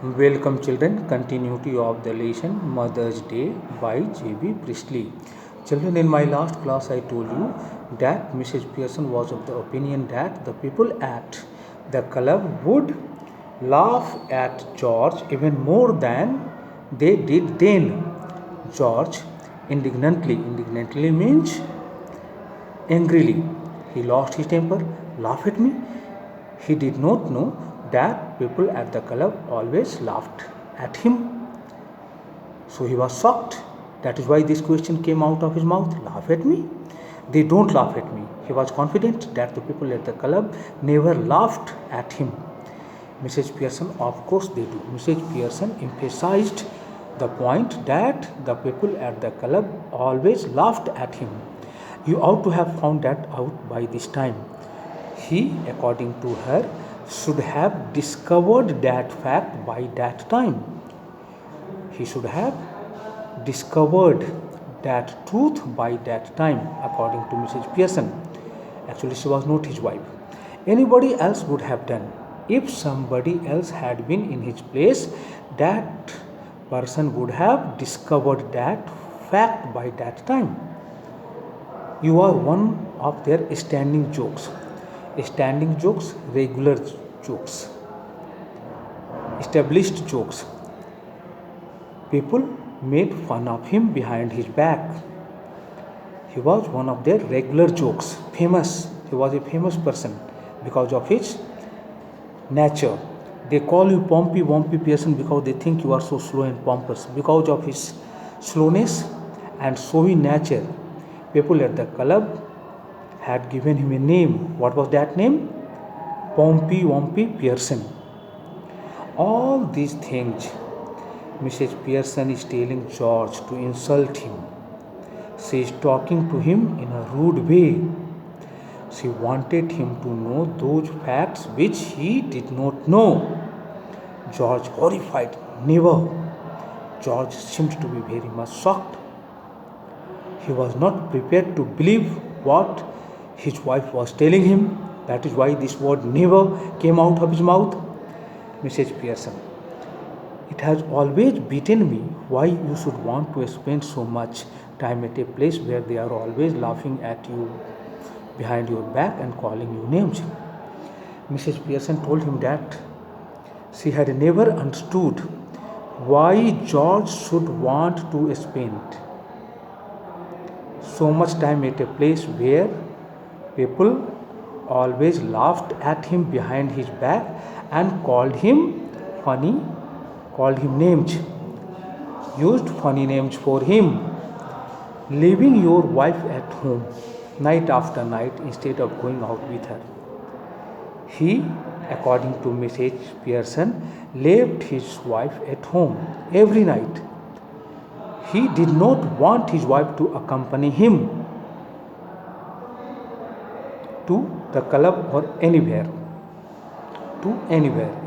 Welcome children, continuity of the lesson Mother's Day by J.B. Priestley. Children, in my last class I told you that Mrs. Pearson was of the opinion that the people at the club would laugh at George even more than they did then. George indignantly means angrily. He lost his temper, laughed at me. He did not know that people at the club always laughed at him. So he was shocked. That is why this question came out of his mouth. Laugh at me? They don't laugh at me. He was confident that the people at the club never laughed at him. Mrs. Pearson, of course they do. Mrs. Pearson emphasized the point that the people at the club always laughed at him. You ought to have found that out by this time. He, according to her, should have discovered that fact by that time. He should have discovered that truth by that time, according to Mrs. Pearson. Actually, she was not his wife. Anybody else would have done. If somebody else had been in his place, that person would have discovered that fact by that time. You are one of their standing jokes. Standing jokes, regular jokes, established jokes. People made fun of him behind his back. He was one of their regular jokes, famous. He was a famous person because of his nature. They call you Pompey Wompy Pearson because they think you are so slow and pompous. Because of his slowness and showy nature, people at the club had given him a name. What was that name? Pompey Wompy Pearson. All these things Mrs. Pearson is telling George to insult him. She is talking to him in a rude way. She wanted him to know those facts which he did not know. George horrified. Never. George seemed to be very much shocked. He was not prepared to believe what his wife was telling him. That is why this word never came out of his mouth. Mrs. Pearson, it has always beaten me why you should want to spend so much time at a place where they are always laughing at you behind your back and calling you names. Mrs. Pearson told him that she had never understood why George should want to spend so much time at a place where people always laughed at him behind his back and called him funny, called him names, used funny names for him. Leaving your wife at home night after night instead of going out with her. He, according to Mrs. Pearson, left his wife at home every night. He did not want his wife to accompany him to the club or anywhere,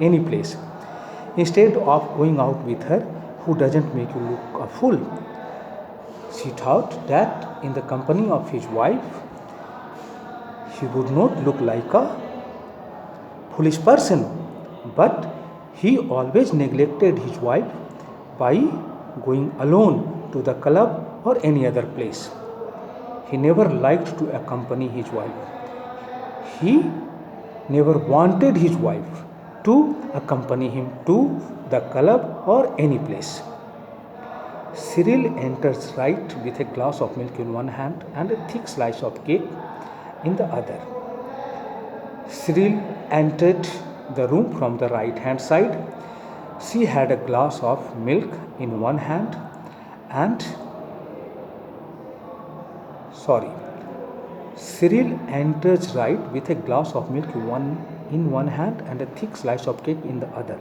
any place. Instead of going out with her, who doesn't make you look a fool. She thought that in the company of his wife, he would not look like a foolish person, but he always neglected his wife by going alone to the club or any other place. He never liked to accompany his wife. He never wanted his wife to accompany him to the club or any place. Cyril enters right with a glass of milk in one hand and a thick slice of cake in the other. Cyril entered the room from the right hand side. She had a glass of milk in one hand and Cyril enters right with a glass of milk in one hand and a thick slice of cake in the other.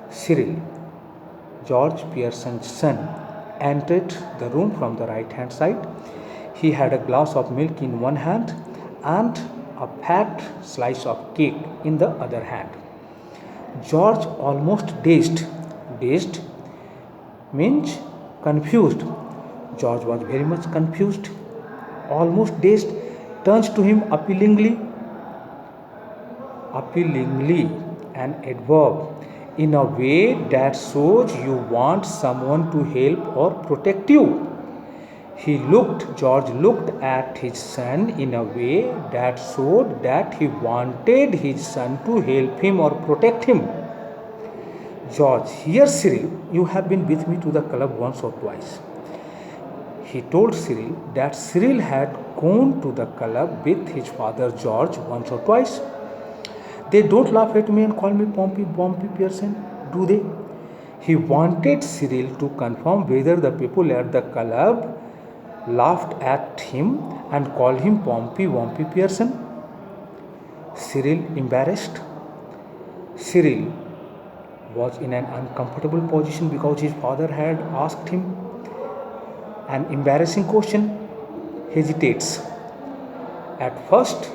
Cyril, George Pearson's son, entered the room from the right hand side. He had a glass of milk in one hand and a fat slice of cake in the other hand. George almost dazed. Dazed means confused. George was very much confused, almost dazed, turns to him appealingly, an adverb, in a way that shows you want someone to help or protect you. George looked at his son in a way that showed that he wanted his son to help him or protect him. George, here Cyril, you have been with me to the club once or twice. He told Cyril that Cyril had gone to the club with his father George once or twice. They don't laugh at me and call me Pompey Pearson, do they? He wanted Cyril to confirm whether the people at the club laughed at him and called him Pompey Pearson. Cyril embarrassed. Cyril was in an uncomfortable position because his father had asked him an embarrassing question. Hesitates. At first,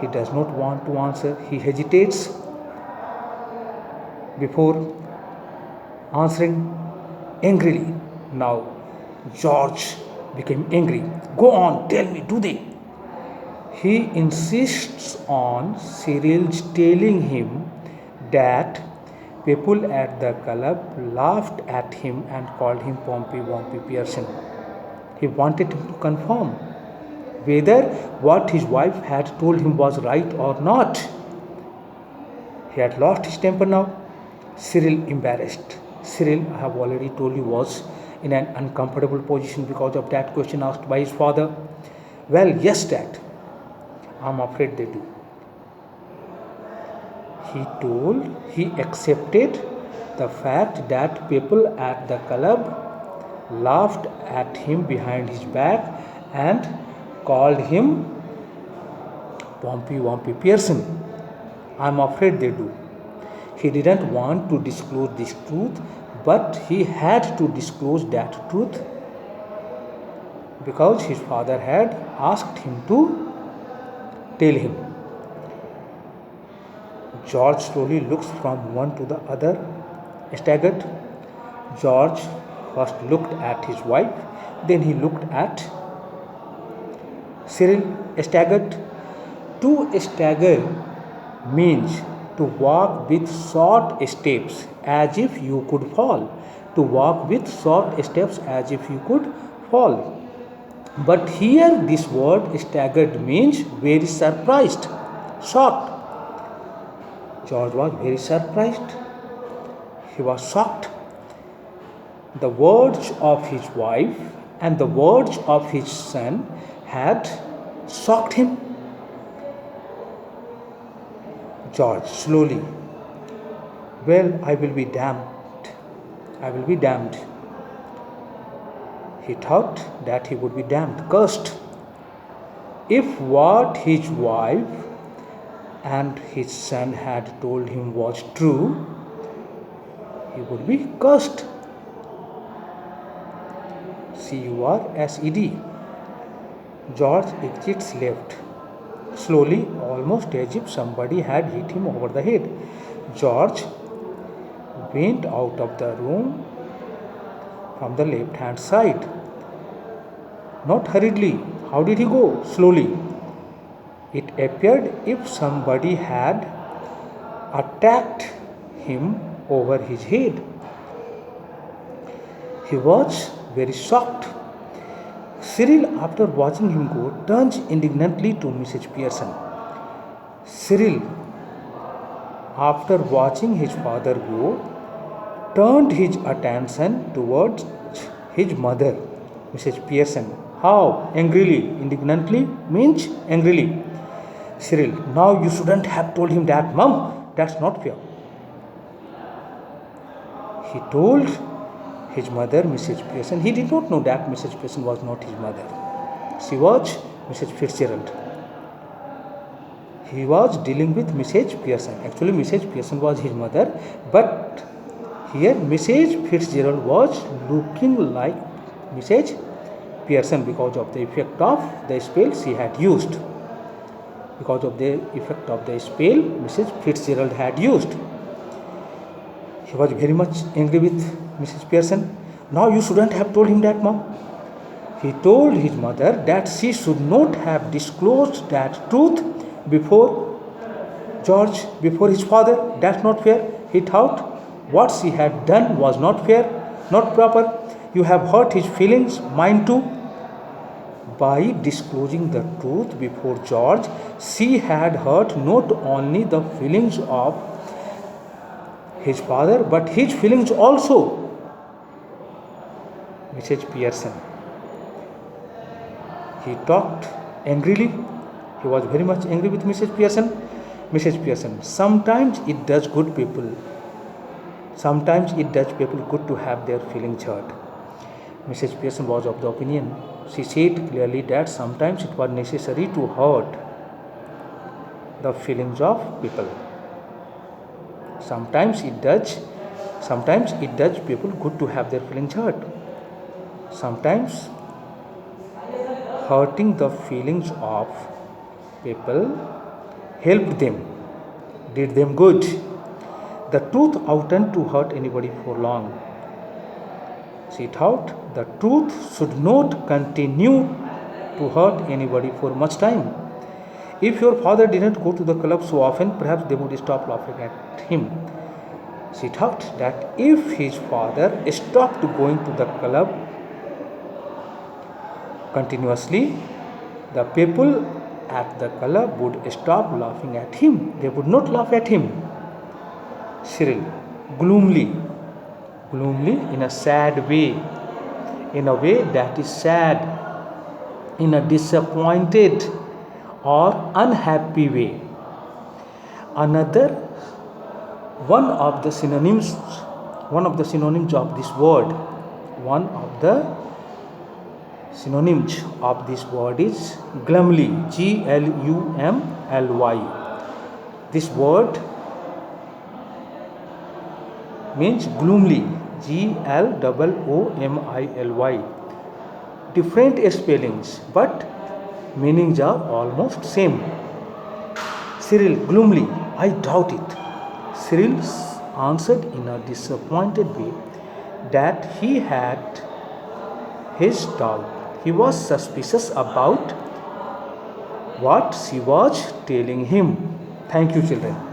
he does not want to answer. He hesitates before answering angrily. Now, George became angry. Go on, tell me, do they? He insists on Cyril's telling him that people at the club laughed at him and called him Pompey Pearson. He wanted him to confirm whether what his wife had told him was right or not. He had lost his temper now. Cyril embarrassed. Cyril, I have already told you, was in an uncomfortable position because of that question asked by his father. Well, yes, Dad. I'm afraid they do. He accepted the fact that people at the club laughed at him behind his back and called him Pompey Pearson. I'm afraid they do. He didn't want to disclose this truth, but he had to disclose that truth because his father had asked him to tell him. George slowly looks from one to the other, staggered. George first looked at his wife, then he looked at Cyril, staggered. To stagger means to walk with short steps as if you could fall. To walk with short steps as if you could fall. But here this word staggered means very surprised, shocked. George was very surprised. He was shocked. The words of his wife and the words of his son had shocked him. George slowly, well, I will be damned. I will be damned. He thought that he would be damned, cursed. If what his wife and his son had told him was true, he would be cursed. CURSED. George exits left, slowly, almost as if somebody had hit him over the head. George went out of the room from the left hand side. Not hurriedly. How did he go? Slowly. It appeared if somebody had attacked him over his head. He was very shocked. Cyril, after watching him go, turns indignantly to Mrs. Pearson. Cyril, after watching his father go, turned his attention towards his mother, Mrs. Pearson. How? Angrily. Indignantly means angrily. Cyril, now you shouldn't have told him that, Mum. That's not fair. He told his mother, Mrs. Pearson. He did not know that Mrs. Pearson was not his mother. She was Mrs. Fitzgerald. He was dealing with Mrs. Pearson. Actually, Mrs. Pearson was his mother, but here Mrs. Fitzgerald was looking like Mrs. Pearson because of the effect of the spell she had used. Because of the effect of the spell Mrs. Fitzgerald had used. He was very much angry with Mrs. Pearson. Now you shouldn't have told him that, Mom. He told his mother that she should not have disclosed that truth before George, before his father. That's not fair. He thought what she had done was not fair, not proper. You have hurt his feelings, mine too. By disclosing the truth before George, she had hurt not only the feelings of his father but his feelings also. Mrs. Pearson. He talked angrily. He was very much angry with Mrs. Pearson. Mrs. Pearson, sometimes it does good people. Sometimes it does people good to have their feelings hurt. Mrs. Pearson was of the opinion. She said clearly that sometimes it was necessary to hurt the feelings of people. Sometimes it does people good to have their feelings hurt. Sometimes hurting the feelings of people helped them, did them good. The truth oughtn't to hurt anybody for long. She thought the truth should not continue to hurt anybody for much time. If your father didn't go to the club so often, perhaps they would stop laughing at him. She thought that if his father stopped going to the club continuously, the people at the club would stop laughing at him. They would not laugh at him. Cyril, gloomily in a sad way, in a way that is sad, in a disappointed or unhappy way. Another one of the synonyms of this word, is glumly, Glumly. This word means gloomily, Glomily. Different spellings, but meanings are almost same. Cyril, gloomily, I doubt it. Cyril answered in a disappointed way that he had his doubt. He was suspicious about what she was telling him. Thank you, children.